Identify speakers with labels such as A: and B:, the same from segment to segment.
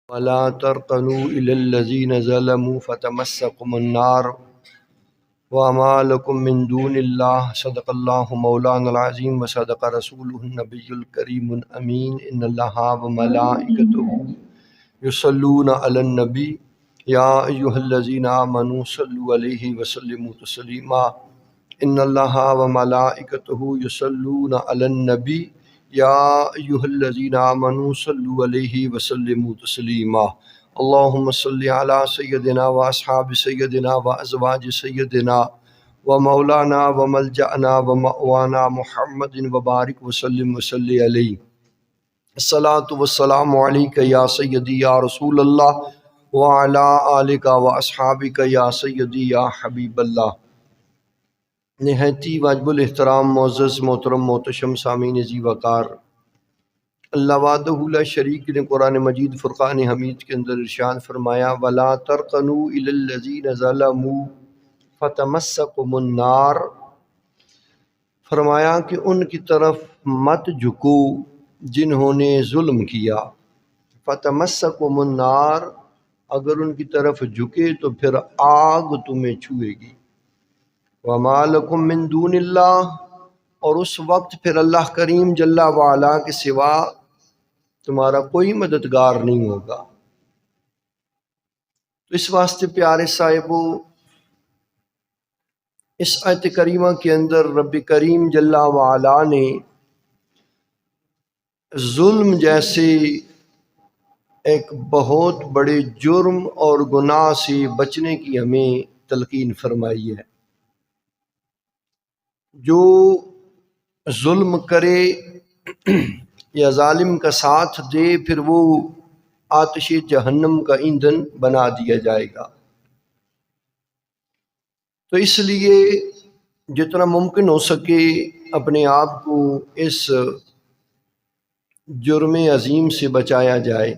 A: ولا تركنوا إلى الذين ظلموا فتمسكم النار وما لكم من دون الله صدق الله مولانا العظيم وصدق رسوله النبي الكريم الأمين إن الله وملائكته يصلون على النبي يا أيها الذين آمنوا صلوا عليه وسلموا تسليما إن الله وملائكته يصلون على النبي يا أيها الذين آمنوا صلوا عليه وسلموا تسليما اللهم صل على سيدنا وأصحاب سيدنا وأزواج سيدنا ومولانا وملجأنا ومأوانا محمد وبارك وسلم وصل عليه الصلاة والسلام عليك يا سيدي يا رسول الله وعلى آلك وأصحابك يا سيدي يا حبيب الله۔ نہایتی واجب الاحترام معزز محترم محتشم سامعین عزیز وقار، اللہ وحدہ لا شریک نے قرآن مجید فرقان حمید کے اندر ارشاد فرمایا وَلَا تَرْكَنُوا إِلَى الَّذِينَ ظَلَمُوا فَتَمَسَّكُمُ النَّارُ، فرمایا کہ ان کی طرف مت جھکو جنہوں نے ظلم کیا۔ فَتَمَسَّكُمُ النَّارُ، اگر ان کی طرف جھکے تو پھر آگ تمہیں چھوئے گی۔ وَمَا لَكُم مِّن دُونِ اللَّهِ، اور اس وقت پھر اللہ کریم جل وعلا کے سوا تمہارا کوئی مددگار نہیں ہوگا۔ تو اس واسطے پیارے صاحبو، اس آیت کریمہ کے اندر رب کریم جل وعلا نے ظلم جیسے ایک بہت بڑے جرم اور گناہ سے بچنے کی ہمیں تلقین فرمائی ہے۔ جو ظلم کرے یا ظالم کا ساتھ دے پھر وہ آتش جہنم کا ایندھن بنا دیا جائے گا۔ تو اس لیے جتنا ممکن ہو سکے اپنے آپ کو اس جرم عظیم سے بچایا جائے۔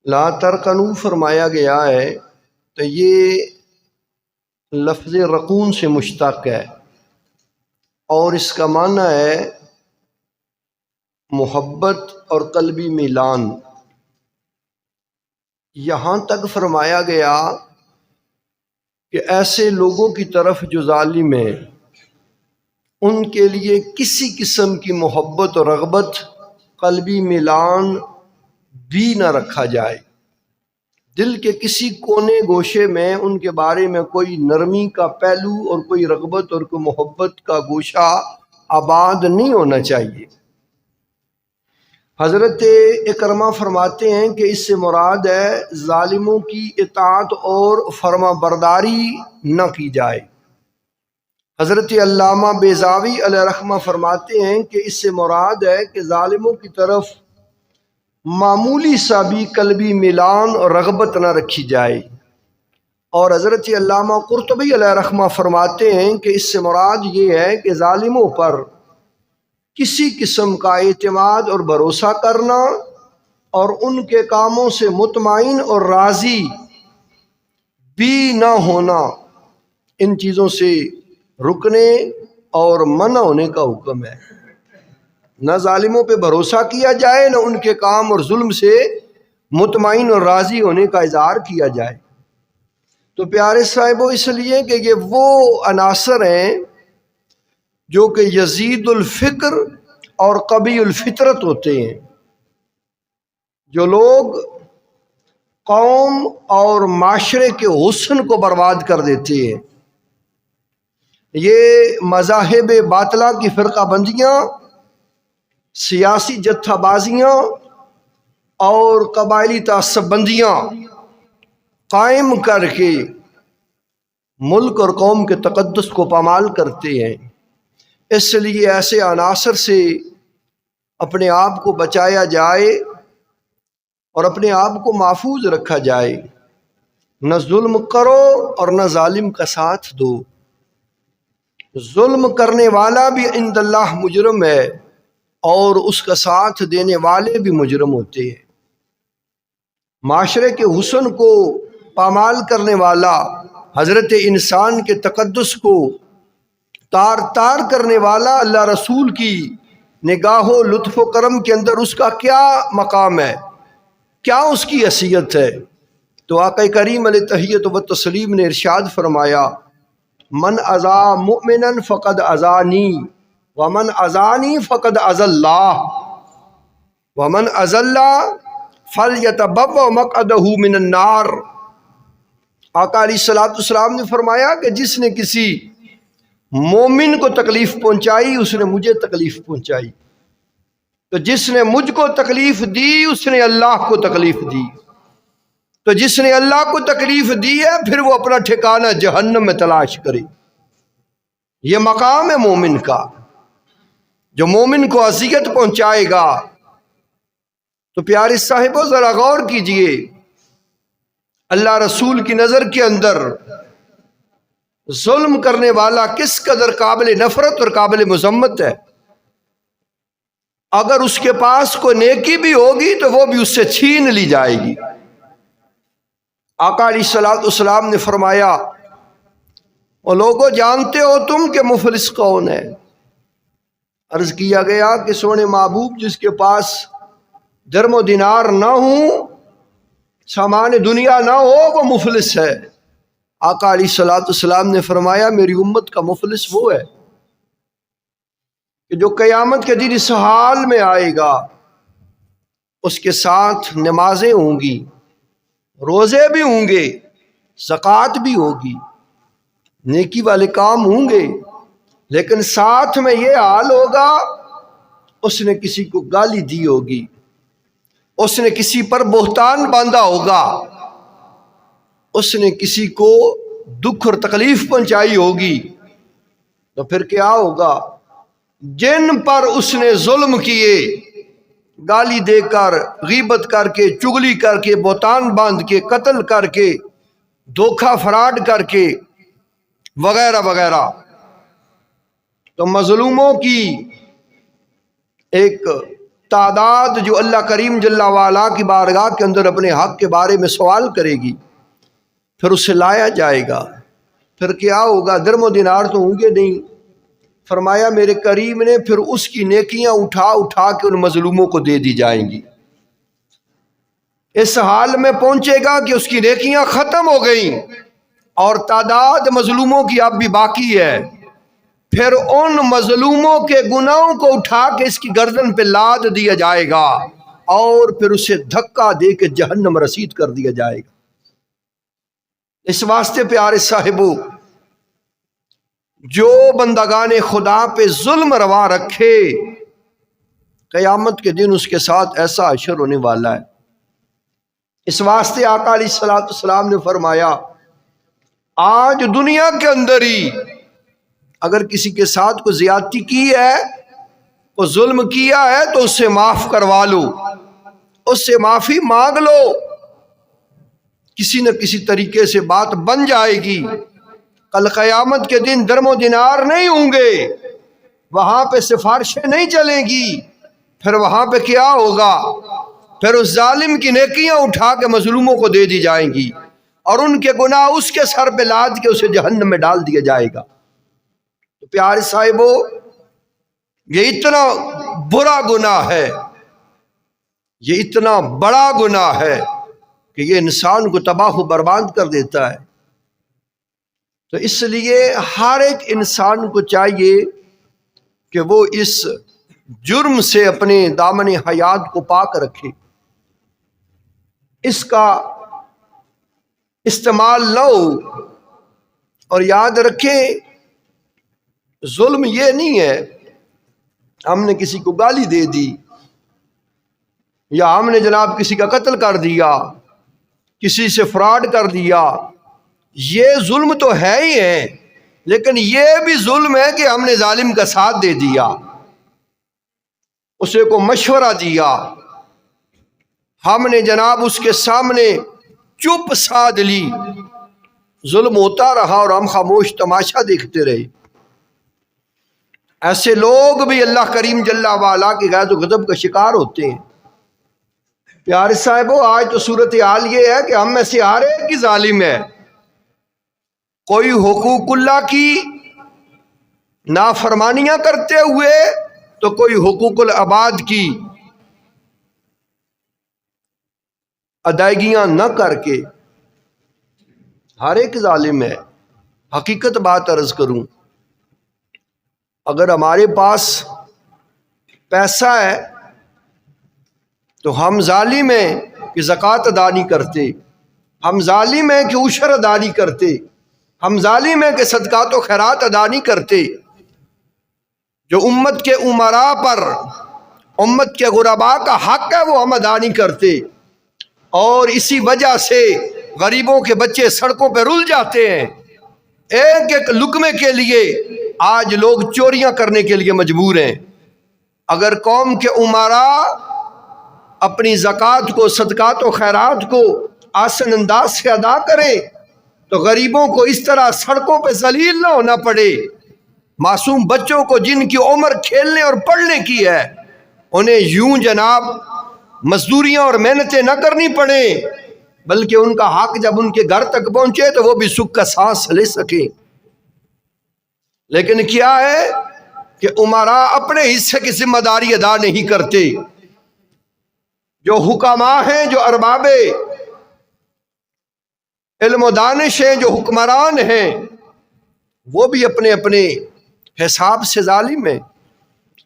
A: لا ترکنو فرمایا گیا ہے تو یہ لفظ رقون سے مشتق ہے اور اس کا معنی ہے محبت اور قلبی میلان۔ یہاں تک فرمایا گیا کہ ایسے لوگوں کی طرف جو ظالم ہیں ان کے لیے کسی قسم کی محبت اور رغبت، قلبی میلان بھی نہ رکھا جائے۔ دل کے کسی کونے گوشے میں ان کے بارے میں کوئی نرمی کا پہلو اور کوئی رغبت اور کوئی محبت کا گوشہ آباد نہیں ہونا چاہیے۔ حضرت اکرمہ فرماتے ہیں کہ اس سے مراد ہے ظالموں کی اطاعت اور فرما برداری نہ کی جائے۔ حضرت علامہ بیضاوی علیہ رحمہ فرماتے ہیں کہ اس سے مراد ہے کہ ظالموں کی طرف معمولی سا بھی قلبی میلان اور رغبت نہ رکھی جائے۔ اور حضرت علامہ قرطبی علیہ رحمہ فرماتے ہیں کہ اس سے مراد یہ ہے کہ ظالموں پر کسی قسم کا اعتماد اور بھروسہ کرنا اور ان کے کاموں سے مطمئن اور راضی بھی نہ ہونا، ان چیزوں سے رکنے اور منع ہونے کا حکم ہے۔ نہ ظالموں پہ بھروسہ کیا جائے، نہ ان کے کام اور ظلم سے مطمئن اور راضی ہونے کا اظہار کیا جائے۔ تو پیارے صاحبو، اس لیے کہ یہ وہ عناصر ہیں جو کہ یزید الفکر اور قوی الفطرت ہوتے ہیں۔ جو لوگ قوم اور معاشرے کے حسن کو برباد کر دیتے ہیں، یہ مذاہب باطلہ کی فرقہ بندیاں، سیاسی جتھہ بازیاں اور قبائلی تعصب بندیاں قائم کر کے ملک اور قوم کے تقدس کو پامال کرتے ہیں۔ اس لیے ایسے عناصر سے اپنے آپ کو بچایا جائے اور اپنے آپ کو محفوظ رکھا جائے۔ نہ ظلم کرو اور نہ ظالم کا ساتھ دو۔ ظلم کرنے والا بھی عند اللہ مجرم ہے اور اس کا ساتھ دینے والے بھی مجرم ہوتے ہیں۔ معاشرے کے حسن کو پامال کرنے والا، حضرت انسان کے تقدس کو تار تار کرنے والا اللہ رسول کی نگاہ و لطف و کرم کے اندر اس کا کیا مقام ہے؟ کیا اس کی حیثیت ہے؟ تو آقا کریم علیہ تحیت و تسلیم نے ارشاد فرمایا من اذا مؤمنا فقد اذانی ومن اذانی فقد اذى اللہ ومن اذى اللہ فلیتبوأ مقعدہ من النار۔ آقا علیہ الصلوۃ والسلام نے فرمایا کہ جس نے کسی مومن کو تکلیف پہنچائی اس نے مجھے تکلیف پہنچائی، تو جس نے مجھ کو تکلیف دی اس نے اللہ کو تکلیف دی، تو جس نے اللہ کو تکلیف دی ہے پھر وہ اپنا ٹھکانہ جہنم میں تلاش کرے۔ یہ مقام ہے مومن کا، جو مومن کو اذیت پہنچائے گا۔ تو پیارے صاحبو ذرا غور کیجئے، اللہ رسول کی نظر کے اندر ظلم کرنے والا کس قدر قابل نفرت اور قابل مذمت ہے۔ اگر اس کے پاس کوئی نیکی بھی ہوگی تو وہ بھی اس سے چھین لی جائے گی۔ آقا علیہ الصلوۃ والسلام نے فرمایا وہ لوگوں جانتے ہو تم کہ مفلس کون ہے؟ عرض کیا گیا کہ سونے محبوب جس کے پاس درم و دینار نہ ہوں، سامان دنیا نہ ہو، وہ مفلس ہے۔ آقا علیہ الصلوۃ والسلام نے فرمایا میری امت کا مفلس وہ ہے کہ جو قیامت کے دن اس حال میں آئے گا، اس کے ساتھ نمازیں ہوں گی، روزے بھی ہوں گے، زکوٰۃ بھی ہوگی، نیکی والے کام ہوں گے، لیکن ساتھ میں یہ حال ہوگا اس نے کسی کو گالی دی ہوگی، اس نے کسی پر بہتان باندھا ہوگا، اس نے کسی کو دکھ اور تکلیف پہنچائی ہوگی۔ تو پھر کیا ہوگا؟ جن پر اس نے ظلم کیے، گالی دے کر، غیبت کر کے، چغلی کر کے، بہتان باندھ کے، قتل کر کے، دھوکہ فراڈ کر کے، وغیرہ وغیرہ، تو مظلوموں کی ایک تعداد جو اللہ کریم جل وعلا کی بارگاہ کے اندر اپنے حق کے بارے میں سوال کرے گی، پھر اسے لایا جائے گا۔ پھر کیا ہوگا؟ درم و دینار تو ہوں گے نہیں۔ فرمایا میرے کریم نے پھر اس کی نیکیاں اٹھا اٹھا کے ان مظلوموں کو دے دی جائیں گی۔ اس حال میں پہنچے گا کہ اس کی نیکیاں ختم ہو گئیں اور تعداد مظلوموں کی اب بھی باقی ہے۔ پھر ان مظلوموں کے گناہوں کو اٹھا کے اس کی گردن پہ لاد دیا جائے گا اور پھر اسے دھکا دے کے جہنم رسید کر دیا جائے گا۔ اس واسطے پیارے صاحبو، جو بندگان خدا پہ ظلم روا رکھے، قیامت کے دن اس کے ساتھ ایسا حشر ہونے والا ہے۔ اس واسطے آقا علیہ الصلوۃ والسلام نے فرمایا آج دنیا کے اندر ہی اگر کسی کے ساتھ کوئی زیادتی کی ہے، کوئی ظلم کیا ہے، تو اس سے معاف کروا لو، اس سے معافی مانگ لو، کسی نہ کسی طریقے سے بات بن جائے گی۔ کل قیامت کے دن درم و دینار نہیں ہوں گے، وہاں پہ سفارشیں نہیں چلیں گی، پھر وہاں پہ کیا ہوگا؟ پھر اس ظالم کی نیکیاں اٹھا کے مظلوموں کو دے دی جائیں گی اور ان کے گناہ اس کے سر پہ لاد کے اسے جہنم میں ڈال دیا جائے گا۔ تو پیارے صاحبو، یہ اتنا برا گناہ ہے، یہ اتنا بڑا گناہ ہے کہ یہ انسان کو تباہ و برباد کر دیتا ہے۔ تو اس لیے ہر ایک انسان کو چاہیے کہ وہ اس جرم سے اپنے دامن حیات کو پاک رکھے، اس کا استعمال نہ ہو۔ اور یاد رکھیں، ظلم یہ نہیں ہے ہم نے کسی کو گالی دے دی یا ہم نے جناب کسی کا قتل کر دیا، کسی سے فراڈ کر دیا، یہ ظلم تو ہے ہی ہے، لیکن یہ بھی ظلم ہے کہ ہم نے ظالم کا ساتھ دے دیا، اسے کو مشورہ دیا، ہم نے جناب اس کے سامنے چپ سادھ لی، ظلم ہوتا رہا اور ہم خاموش تماشا دیکھتے رہے۔ ایسے لوگ بھی اللہ کریم جل وعلا کی غضب و غضب کا شکار ہوتے ہیں۔ پیارے صاحبو، آج تو صورتحال یہ ہے کہ ہم میں سے ہر ایک کی ظالم ہے، کوئی حقوق اللہ کی نافرمانیاں کرتے ہوئے تو کوئی حقوق العباد کی۔ ادائیگیاں نہ کر کے، ہر ایک ظالم ہے، حقیقت بات عرض کروں، اگر ہمارے پاس پیسہ ہے تو ہم ظالم ہیں کہ زکوٰۃ ادا نہیں کرتے، ہم ظالم ہیں کہ عشر ادا نہیں کرتے، ہم ظالم ہیں کہ صدقات و خیرات ادا نہیں کرتے۔ جو امت کے امراء پر، امت کے غرباء کا حق ہے وہ ہم ادا نہیں کرتے، اور اسی وجہ سے غریبوں کے بچے سڑکوں پہ رل جاتے ہیں۔ ایک ایک لقمے کے لیے آج لوگ چوریاں کرنے کے لیے مجبور ہیں۔ اگر قوم کے امراء اپنی زکوٰۃ کو، صدقات و خیرات کو آسن انداز سے ادا کریں تو غریبوں کو اس طرح سڑکوں پہ ذلیل نہ ہونا پڑے، معصوم بچوں کو جن کی عمر کھیلنے اور پڑھنے کی ہے انہیں یوں جناب مزدوریاں اور محنتیں نہ کرنی پڑیں، بلکہ ان کا حق جب ان کے گھر تک پہنچے تو وہ بھی سکھ کا سانس لے سکیں۔ لیکن کیا ہے کہ امراء اپنے حصے کی ذمہ داری ادا نہیں کرتے۔ جو حکماء ہیں، جو ارباب علم و دانش ہیں، جو حکمران ہیں، وہ بھی اپنے اپنے حساب سے ظالم ہیں۔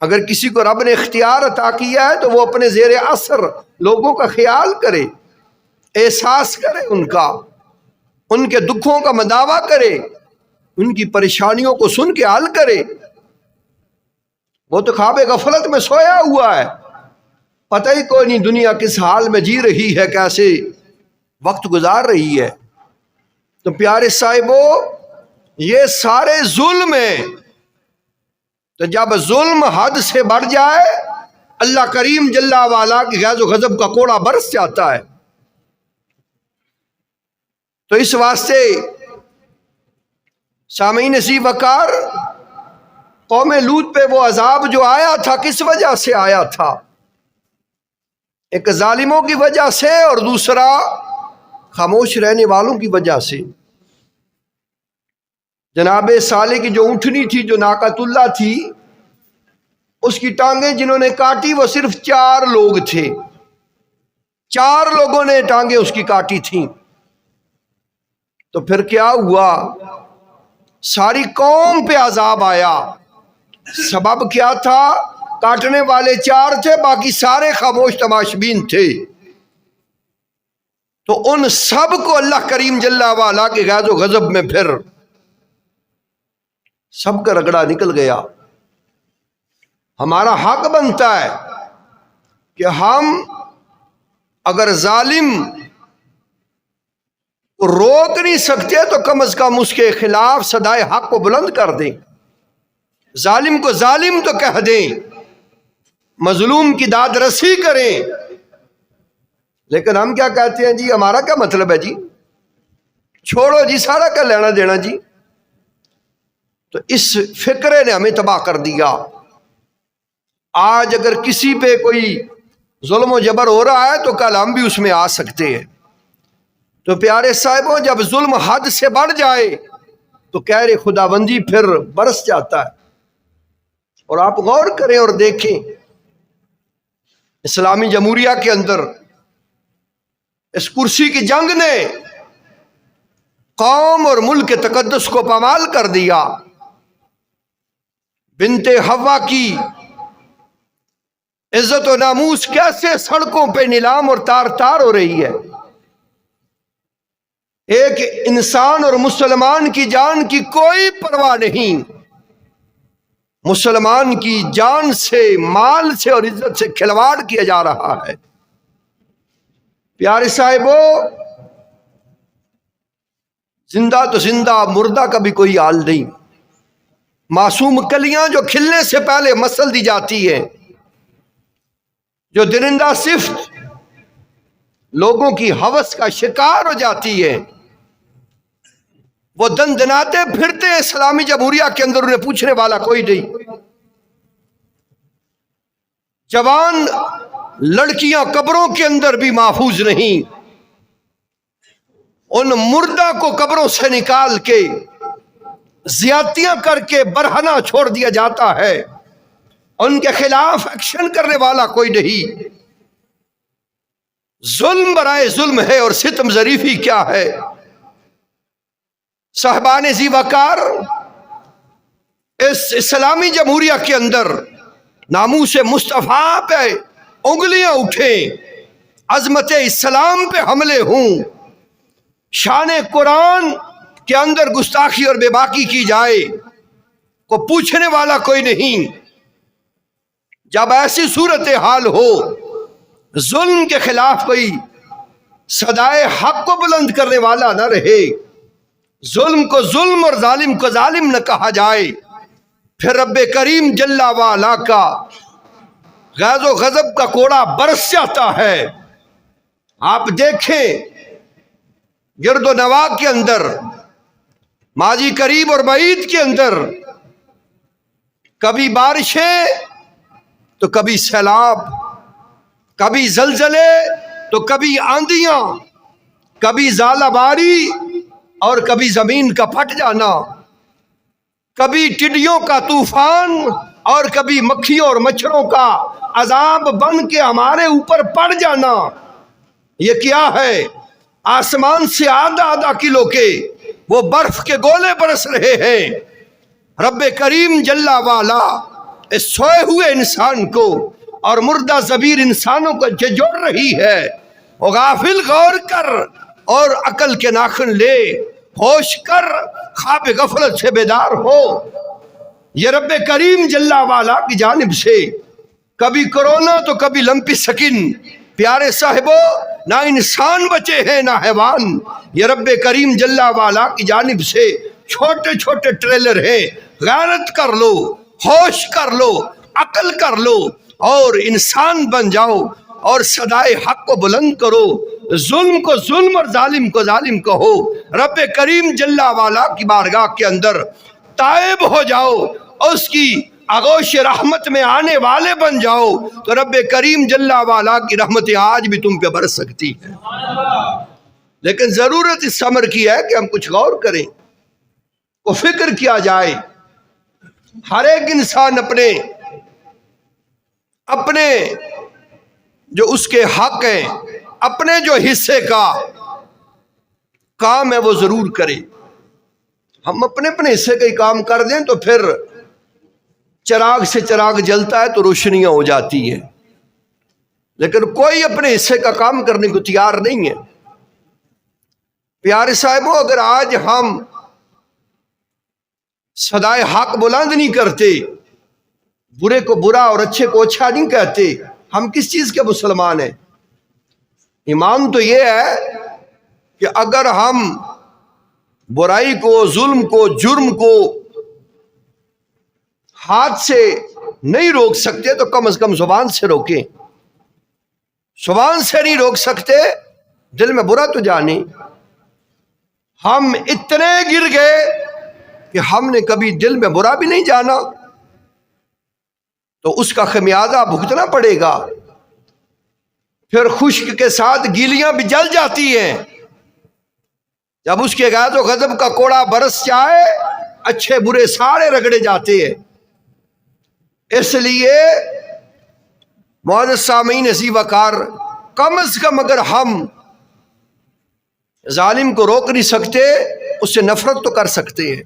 A: اگر کسی کو رب نے اختیار عطا کیا ہے تو وہ اپنے زیر اثر لوگوں کا خیال کرے، احساس کرے ان کا، ان کے دکھوں کا مداوع کرے، ان کی پریشانیوں کو سن کے حل کرے۔ وہ تو خواب غفلت میں سویا ہوا ہے، پتہ ہی کوئی نہیں دنیا کس حال میں جی رہی ہے، کیسے وقت گزار رہی ہے۔ تو پیارے صاحبو، یہ سارے ظلم ہیں۔ تو جب ظلم حد سے بڑھ جائے اللہ کریم جل وعلا کی غیظ و غضب کا کوڑا برس جاتا ہے۔ تو اس واسطے سامعین عزیز وقار، قوم لوط پہ وہ عذاب جو آیا تھا کس وجہ سے آیا تھا؟ ایک ظالموں کی وجہ سے اور دوسرا خاموش رہنے والوں کی وجہ سے۔ جناب صالح کی جو اونٹنی تھی، جو ناقۃ اللہ تھی، اس کی ٹانگیں جنہوں نے کاٹی وہ صرف 4 لوگ تھے۔ 4 لوگوں نے ٹانگیں اس کی کاٹی تھیں۔ تو پھر کیا ہوا؟ ساری قوم پہ عذاب آیا۔ سبب کیا تھا؟ کاٹنے والے 4 تھے، باقی سارے خاموش تماشبین تھے۔ تو ان سب کو اللہ کریم جل وعلا کے غیظ و غضب میں پھر سب کا رگڑا نکل گیا۔ ہمارا حق بنتا ہے کہ ہم اگر ظالم کو روک نہیں سکتے تو کم از کم اس کے خلاف صدائے حق کو بلند کر دیں، ظالم کو ظالم تو کہہ دیں، مظلوم کی داد رسی کریں۔ لیکن ہم کیا کہتے ہیں جی ہمارا کیا مطلب ہے جی، چھوڑو جی، سارا کیا لینا دینا جی۔ تو اس فکرے نے ہمیں تباہ کر دیا۔ آج اگر کسی پہ کوئی ظلم و جبر ہو رہا ہے تو کل ہم بھی اس میں آ سکتے ہیں۔ تو پیارے صاحبوں، جب ظلم حد سے بڑھ جائے تو قہر خداوندی پھر برس جاتا ہے۔ اور آپ غور کریں اور دیکھیں، اسلامی جمہوریہ کے اندر اس کرسی کی جنگ نے قوم اور ملک کے تقدس کو پامال کر دیا۔ بنت حوا کی عزت و ناموس کیسے سڑکوں پہ نیلام اور تار تار ہو رہی ہے۔ ایک انسان اور مسلمان کی جان کی کوئی پرواہ نہیں، مسلمان کی جان سے، مال سے اور عزت سے کھلواڑ کیا جا رہا ہے۔ پیارے صاحبو، زندہ تو زندہ، مردہ کا بھی کوئی حال نہیں۔ معصوم کلیاں جو کھلنے سے پہلے مسل دی جاتی ہیں، جو درندہ صفت لوگوں کی ہوس کا شکار ہو جاتی ہے، وہ دندناتے پھرتے ہیں اسلامی جمہوریہ کے اندر، انہیں پوچھنے والا کوئی نہیں۔ جوان لڑکیاں قبروں کے اندر بھی محفوظ نہیں، ان مردہ کو قبروں سے نکال کے زیادتیاں کر کے برہنہ چھوڑ دیا جاتا ہے، ان کے خلاف ایکشن کرنے والا کوئی نہیں۔ ظلم برائے ظلم ہے اور ستم ظریفی کیا ہے۔ صاحبان ذی وقار، اس اسلامی جمہوریہ کے اندر ناموس مصطفیٰ پہ انگلیاں اٹھیں، عظمت اسلام پہ حملے ہوں، شان قرآن کے اندر گستاخی اور بے باکی کی جائے، کو پوچھنے والا کوئی نہیں۔ جب ایسی صورتحال ہو، ظلم کے خلاف کوئی صدائے حق کو بلند کرنے والا نہ رہے، ظلم کو ظلم اور ظالم کو ظالم نہ کہا جائے، پھر رب کریم جل وعلا کا غیظ و غضب کا کوڑا برس جاتا ہے۔ آپ دیکھیں گرد و نواح کے اندر، ماضی قریب اور بعید کے اندر، کبھی بارشیں تو کبھی سیلاب، کبھی زلزلے تو کبھی آندیاں، کبھی ژالہ باری اور کبھی زمین کا پھٹ جانا، کبھی ٹڈیوں کا طوفان اور کبھی مکھیوں اور مچھروں کا عذاب بن کے ہمارے اوپر پڑ جانا۔ یہ کیا ہے؟ آسمان سے آدھا آدھا کلو کے وہ برف کے گولے برس رہے ہیں۔ رب کریم جل وعلا اس سوئے ہوئے انسان کو اور مردہ ضمیر انسانوں کو جوڑ رہی ہے۔ وہ غافل غور کر اور عقل کے ناخن لے، ہوش کر، خواب غفلت سے بیدار ہو۔ یہ رب کریم جل وعلا کی جانب سے کبھی کرونا تو کبھی لمپی سکن، پیارے صاحبو، نہ انسان بچے ہیں نہ حیوان۔ یہ رب کریم جل وعلا کی جانب سے چھوٹے چھوٹے ٹریلر ہیں۔ غیرت کر لو، ہوش کر لو، عقل کر لو اور انسان بن جاؤ اور صدائے حق کو بلند کرو، ظلم کو ظلم اور ظالم کو ظالم کہو، رب کریم جل وعلا کی بارگاہ کے اندر تائب ہو جاؤ، اس کی آغوش رحمت میں آنے والے بن جاؤ، تو رب کریم جل وعلا کی رحمتیں آج بھی تم پہ برس سکتی ہے۔ لیکن ضرورت اس امر کی ہے کہ ہم کچھ غور کریں، کو فکر کیا جائے۔ ہر ایک انسان اپنے جو اس کے حق ہیں، اپنے جو حصے کا کام ہے وہ ضرور کرے۔ ہم اپنے حصے کا ہی کام کر دیں تو پھر چراغ سے چراغ جلتا ہے تو روشنیاں ہو جاتی ہیں، لیکن کوئی اپنے حصے کا کام کرنے کو تیار نہیں ہے۔ پیارے صاحبوں، اگر آج ہم صدائے حق بلند نہیں کرتے، برے کو برا اور اچھے کو اچھا نہیں کہتے، ہم کس چیز کے مسلمان ہیں؟ ایمان تو یہ ہے کہ اگر ہم برائی کو، ظلم کو، جرم کو ہاتھ سے نہیں روک سکتے تو کم از کم زبان سے روکیں۔ زبان سے نہیں روک سکتے، دل میں برا تو جانے۔ ہم اتنے گر گئے کہ ہم نے کبھی دل میں برا بھی نہیں جانا، تو اس کا خمیازہ بھگتنا پڑے گا۔ پھر خشک کے ساتھ گیلیاں بھی جل جاتی ہیں۔ جب اس کے غیظ و غضب کا کوڑا برس جائے، اچھے برے سارے رگڑے جاتے ہیں۔ اس لیے معزز سامعین ذی وقار، کم از کم اگر ہم ظالم کو روک نہیں سکتے، اس سے نفرت تو کر سکتے ہیں،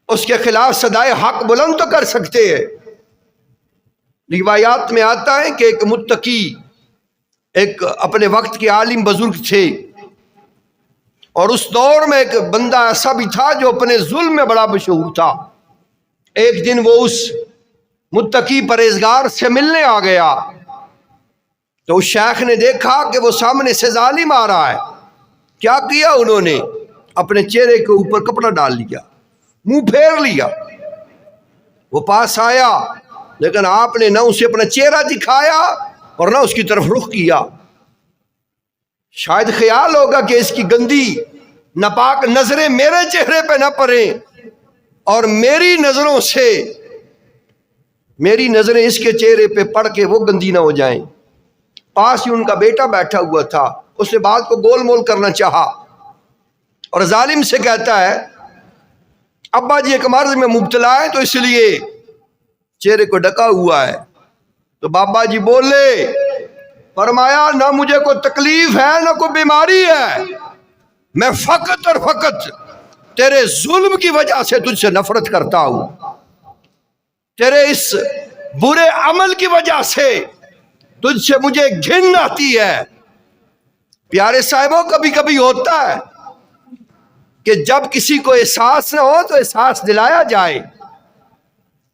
A: اس کے خلاف صدائے حق بلند تو کر سکتے ہیں۔ روایات میں آتا ہے کہ ایک متقی، ایک اپنے وقت کے عالم بزرگ تھے، اور اس دور میں ایک بندہ ایسا بھی تھا جو اپنے ظلم میں بڑا مشہور تھا۔ ایک دن وہ اس متقی پرہیزگار سے ملنے آ گیا، تو اس شیخ نے دیکھا کہ وہ سامنے سے ظالم آ رہا ہے۔ کیا کیا انہوں نے؟ اپنے چہرے کے اوپر کپڑا ڈال لیا، منہ پھیر لیا۔ وہ پاس آیا، لیکن آپ نے نہ اسے اپنا چہرہ دکھایا اور نہ اس کی طرف رخ کیا۔ شاید خیال ہوگا کہ اس کی گندی ناپاک نظریں میرے چہرے پہ نہ پڑیں اور میری نظریں اس کے چہرے پہ پڑ کے وہ گندی نہ ہو جائیں۔ پاس ہی ان کا بیٹا بیٹھا ہوا تھا، اس نے بات کو گول مول کرنا چاہا اور ظالم سے کہتا ہے، ابا جی ایک مرض میں مبتلا ہے تو اس لیے چہرے کو ڈکا ہوا ہے۔ تو بابا جی بولے فرمایا نہ مجھے کوئی تکلیف ہے نہ کوئی بیماری ہے، میں فقط اور فقط تیرے ظلم کی وجہ سے تجھ سے نفرت کرتا ہوں، تیرے اس برے عمل کی وجہ سے تجھ سے مجھے گھن آتی ہے۔ پیارے صاحبوں، کبھی کبھی ہوتا ہے کہ جب کسی کو احساس نہ ہو تو احساس دلایا جائے۔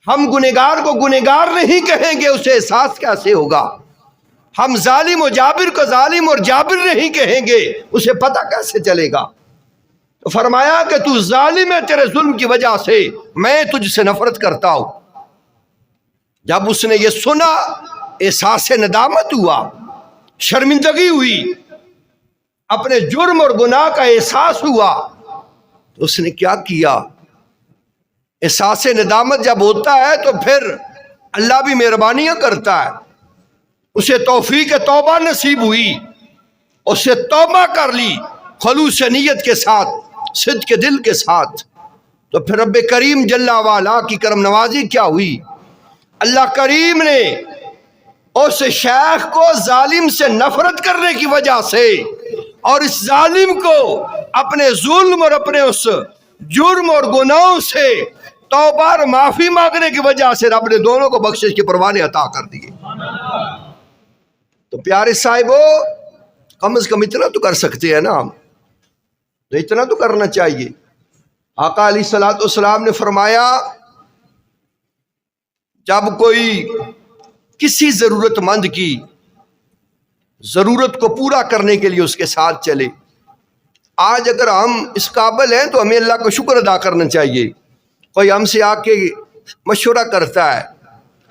A: ہم گنہگار کو گنہگار نہیں کہیں گے، اسے احساس کیسے ہوگا؟ ہم ظالم و جابر کو ظالم اور جابر نہیں کہیں گے، اسے پتہ کیسے چلے گا؟ تو فرمایا کہ تو ظالم ہے، تیرے ظلم کی وجہ سے میں تجھ سے نفرت کرتا ہوں۔ جب اس نے یہ سنا، احساس ندامت ہوا، شرمندگی ہوئی، اپنے جرم اور گناہ کا احساس ہوا، تو اس نے کیا کیا؟ احساس ندامت جب ہوتا ہے تو پھر اللہ بھی مہربانیاں کرتا ہے، اسے توفیق توبہ نصیب ہوئی، اسے توبہ کر لی خلوص نیت کے ساتھ، صدق کے دل کے ساتھ۔ تو پھر رب کریم جل وعلا کی کرم نوازی کیا ہوئی؟ اللہ کریم نے اس شیخ کو ظالم سے نفرت کرنے کی وجہ سے اور اس ظالم کو اپنے ظلم اور اپنے اس جرم اور گناہوں سے توبہ اور معافی مانگنے کی وجہ سے رب نے دونوں کو بخشش کے پروانے عطا کر دیے۔ تو پیارے صاحبو، کم از کم اتنا تو کر سکتے ہیں نا ہم، تو اتنا تو کرنا چاہیے۔ آقا علیہ الصلوۃ والسلام نے فرمایا جب کوئی کسی ضرورت مند کی ضرورت کو پورا کرنے کے لیے اس کے ساتھ چلے، آج اگر ہم اس قابل ہیں تو ہمیں اللہ کا شکر ادا کرنا چاہیے۔ کوئی ہم سے آ کے مشورہ کرتا ہے،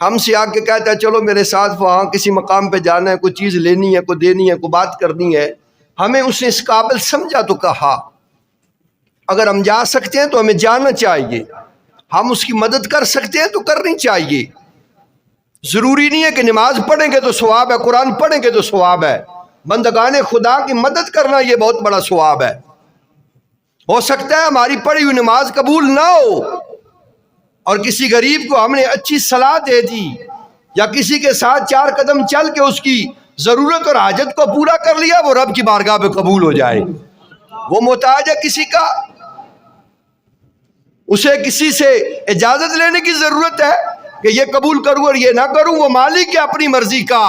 A: ہم سے آ کے کہتا ہے چلو میرے ساتھ وہاں کسی مقام پہ جانا ہے، کوئی چیز لینی ہے، کوئی دینی ہے، کوئی بات کرنی ہے، ہمیں اس نے اس قابل سمجھا تو کہا۔ اگر ہم جا سکتے ہیں تو ہمیں جانا چاہیے، ہم اس کی مدد کر سکتے ہیں تو کرنی چاہیے۔ ضروری نہیں ہے کہ نماز پڑھیں گے تو ثواب ہے، قرآن پڑھیں گے تو ثواب ہے، بندگان خدا کی مدد کرنا یہ بہت بڑا ثواب ہے۔ ہو سکتا ہے ہماری پڑھی ہوئی نماز قبول نہ ہو اور کسی غریب کو ہم نے اچھی صلاح دے دی یا کسی کے ساتھ 4 قدم چل کے اس کی ضرورت اور حاجت کو پورا کر لیا، وہ رب کی بارگاہ پہ قبول ہو جائے۔ وہ محتاج ہے کسی کا، اسے کسی سے اجازت لینے کی ضرورت ہے کہ یہ قبول کروں اور یہ نہ کروں، وہ مالک ہے اپنی مرضی کا۔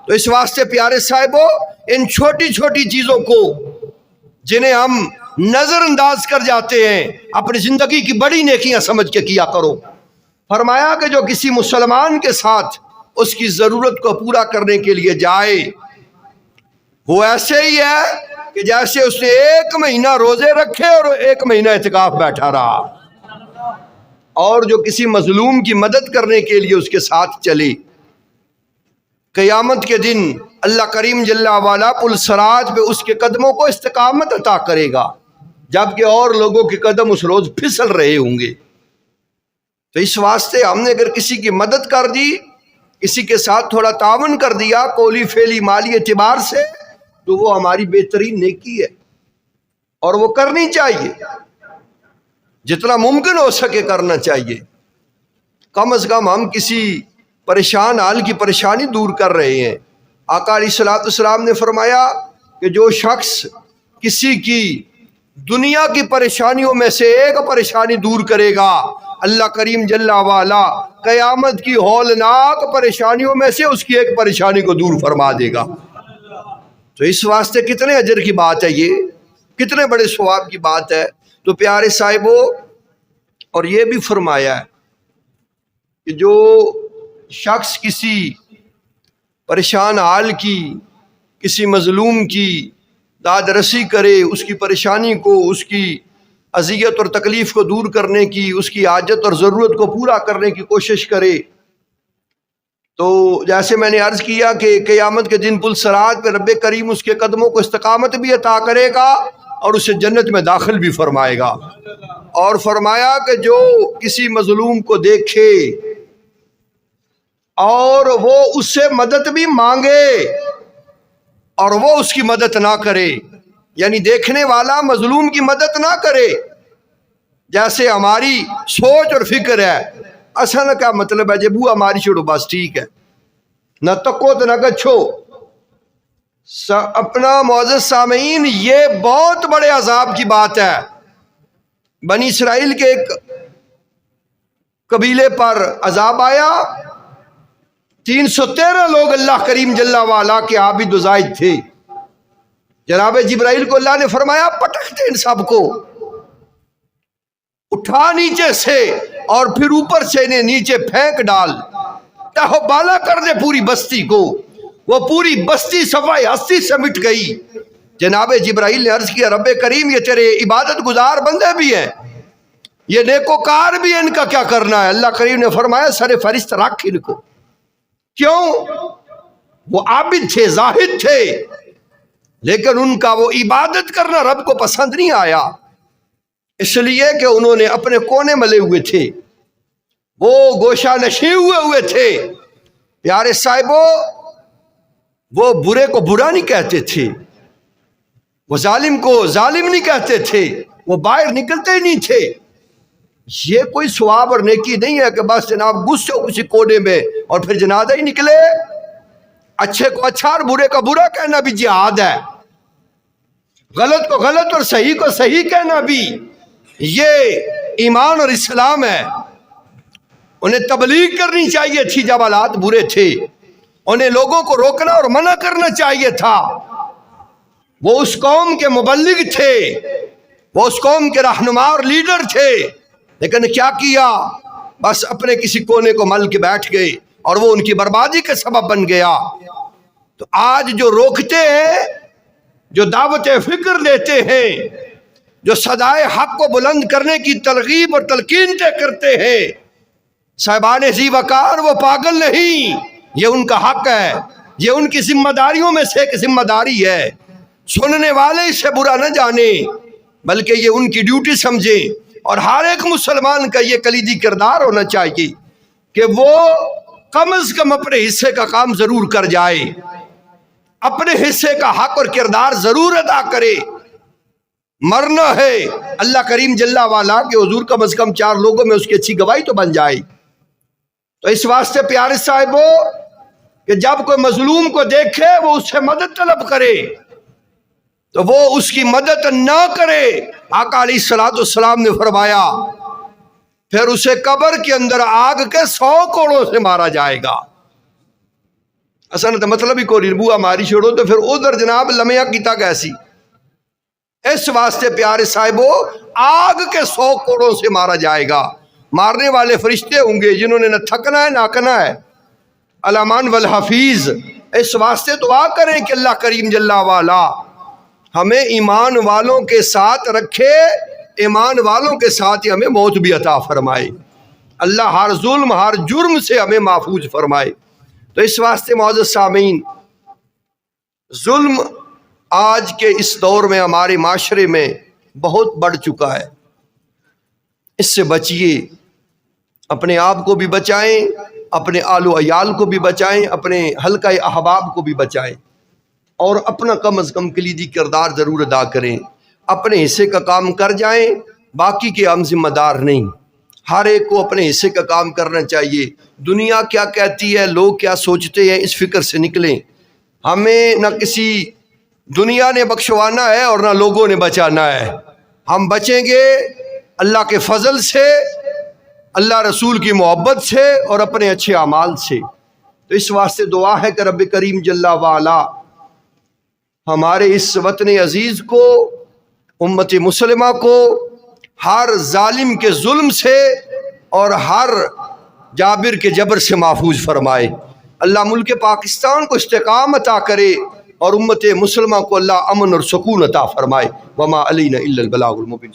A: تو اس واسطے پیارے صاحبو، ان چھوٹی چھوٹی چیزوں کو جنہیں ہم نظر انداز کر جاتے ہیں، اپنی زندگی کی بڑی نیکیاں سمجھ کے کیا کرو۔ فرمایا کہ جو کسی مسلمان کے ساتھ اس کی ضرورت کو پورا کرنے کے لیے جائے، وہ ایسے ہی ہے کہ جیسے اس نے 1 مہینہ روزے رکھے اور 1 مہینہ اعتکاف بیٹھا رہا۔ اور جو کسی مظلوم کی مدد کرنے کے لیے اس کے ساتھ چلے، قیامت کے دن اللہ کریم جل وعلا پل صراط پہ اس کے قدموں کو استقامت عطا کرے گا، جبکہ اور لوگوں کے قدم اس روز پھسل رہے ہوں گے۔ تو اس واسطے ہم نے اگر کسی کی مدد کر دی، کسی کے ساتھ تھوڑا تعاون کر دیا قولی فعلی مالی اعتبار سے، تو وہ ہماری بہترین نیکی ہے اور وہ کرنی چاہیے، جتنا ممکن ہو سکے کرنا چاہیے۔ کم از کم ہم کسی پریشان حال کی پریشانی دور کر رہے ہیں۔ آقا علیہ الصلوۃ والسلام نے فرمایا کہ جو شخص کسی کی دنیا کی پریشانیوں میں سے ایک پریشانی دور کرے گا، اللہ کریم جل وعلا قیامت کی ہولناک پریشانیوں میں سے اس کی ایک پریشانی کو دور فرما دے گا۔ تو اس واسطے کتنے اجر کی بات ہے، یہ کتنے بڑے ثواب کی بات ہے۔ تو پیارے صاحبو، اور یہ بھی فرمایا ہے کہ جو شخص کسی پریشان حال کی، کسی مظلوم کی داد رسی کرے، اس کی پریشانی کو، اس کی اذیت اور تکلیف کو دور کرنے کی، اس کی حاجت اور ضرورت کو پورا کرنے کی کوشش کرے، تو جیسے میں نے عرض کیا کہ قیامت کے دن پل صراط پہ رب کریم اس کے قدموں کو استقامت بھی عطا کرے گا اور اسے جنت میں داخل بھی فرمائے گا۔ اور فرمایا کہ جو کسی مظلوم کو دیکھے اور وہ اس سے مدد بھی مانگے اور وہ اس کی مدد نہ کرے، یعنی دیکھنے والا مظلوم کی مدد نہ کرے، جیسے ہماری سوچ اور فکر ہے، اصل کا مطلب ہے جب وہ ہماری چھوڑو بس ٹھیک ہے، نہ تکو تو نہ گچھو، اپنا معزز سامعین، یہ بہت بڑے عذاب کی بات ہے۔ بنی اسرائیل کے ایک قبیلے پر عذاب آیا، 313 لوگ اللہ کریم جل وعلا کے عابد و زاہد تھے۔ جناب جبرائیل کو اللہ نے فرمایا پٹک دے ان سب کو، اٹھا نیچے سے اور پھر اوپر سے انہیں نیچے پھینک ڈال، تہو بالا کر دے پوری بستی کو۔ وہ پوری بستی صفائے ہستی سے مٹ گئی۔ جناب جبرائیل نے عرض کیا رب کریم یہ تیرے عبادت گزار بندے بھی ہیں، یہ نیکوکار بھی ہیں، ان کا کیا کرنا ہے؟ اللہ کریم نے فرمایا سر فرشت رکھ ان کو۔ کیوں؟ وہ عابد تھے، زاہد تھے، لیکن ان کا وہ عبادت کرنا رب کو پسند نہیں آیا، اس لیے کہ انہوں نے اپنے کونے ملے ہوئے تھے، وہ گوشہ نشیں ہوئے تھے۔ پیارے صاحبوں، وہ برے کو برا نہیں کہتے تھے، وہ ظالم کو ظالم نہیں کہتے تھے، وہ باہر نکلتے ہی نہیں تھے۔ یہ کوئی ثواب اور نیکی نہیں ہے کہ بس جناب غصے ہو کسی کونے میں اور پھر جنازہ ہی نکلے۔ اچھے کو اچھا اور برے کا برا کہنا بھی جہاد ہے، غلط کو غلط اور صحیح کو صحیح کہنا بھی یہ ایمان اور اسلام ہے۔ انہیں تبلیغ کرنی چاہیے تھی جب حالات برے تھے، انہیں لوگوں کو روکنا اور منع کرنا چاہیے تھا۔ وہ اس قوم کے مبلغ تھے، وہ اس قوم کے رہنما اور لیڈر تھے، لیکن کیا کیا؟ بس اپنے کسی کونے کو مل کے بیٹھ گئے اور وہ ان کی بربادی کا سبب بن گیا۔ تو آج جو روکتے ہیں، جو دعوت فکر دیتے ہیں، جو صدائے حق کو بلند کرنے کی ترغیب اور تلقین کرتے ہیں، صاحبان ذی وقار وہ پاگل نہیں، یہ ان کا حق ہے، یہ ان کی ذمہ داریوں میں سے ایک ذمہ داری ہے۔ سننے والے اس سے برا نہ جانے بلکہ یہ ان کی ڈیوٹی سمجھیں، اور ہر ایک مسلمان کا یہ کلیدی کردار ہونا چاہیے کہ وہ کم از کم اپنے حصے کا کام ضرور کر جائے، اپنے حصے کا حق اور کردار ضرور ادا کرے۔ مرنا ہے اللہ کریم جل وعلا کے حضور کم از کم 4 لوگوں میں اس کی اچھی گواہی تو بن جائے۔ تو اس واسطے پیارے صاحبوں کہ جب کوئی مظلوم کو دیکھے وہ اس سے مدد طلب کرے تو وہ اس کی مدد نہ کرے۔ آقا علیہ السلام نے فرمایا پھر اسے قبر کے اندر آگ کے 100 کوڑوں سے مارا جائے گا۔ اصل تو مطلب ہی کوئی بوا ماری چھوڑو تو پھر ادھر جناب لمحہ کیتا کیسی۔ اس واسطے پیارے صاحبوں آگ کے 100 کوڑوں سے مارا جائے گا۔ مارنے والے فرشتے ہوں گے جنہوں نے نہ تھکنا ہے نہ آکنا ہے، الامان والحفیظ۔ اس واسطے دعا کریں کہ اللہ کریم جل وعلا ہمیں ایمان والوں کے ساتھ رکھے، ایمان والوں کے ساتھ ہی ہمیں موت بھی عطا فرمائے، اللہ ہر ظلم ہر جرم سے ہمیں محفوظ فرمائے۔ تو اس واسطے معزز سامعین، ظلم آج کے اس دور میں ہمارے معاشرے میں بہت بڑھ چکا ہے، اس سے بچیے، اپنے آپ کو بھی بچائیں، اپنے آل و عیال کو بھی بچائیں، اپنے حلقہ احباب کو بھی بچائیں، اور اپنا کم از کم کلیدی کردار ضرور ادا کریں، اپنے حصے کا کام کر جائیں، باقی کے ہم ذمہ دار نہیں۔ ہر ایک کو اپنے حصے کا کام کرنا چاہیے۔ دنیا کیا کہتی ہے، لوگ کیا سوچتے ہیں، اس فکر سے نکلیں۔ ہمیں نہ کسی دنیا نے بخشوانا ہے اور نہ لوگوں نے بچانا ہے، ہم بچیں گے اللہ کے فضل سے، اللہ رسول کی محبت سے اور اپنے اچھے اعمال سے۔ تو اس واسطے دعا ہے کہ رب کریم جل وعلا ہمارے اس وطن عزیز کو، امت مسلمہ کو ہر ظالم کے ظلم سے اور ہر جابر کے جبر سے محفوظ فرمائے۔ اللہ ملک پاکستان کو استحکام عطا کرے اور امت مسلمہ کو اللہ امن اور سکون عطا فرمائے۔ وما علینا الا البلاغ المبین۔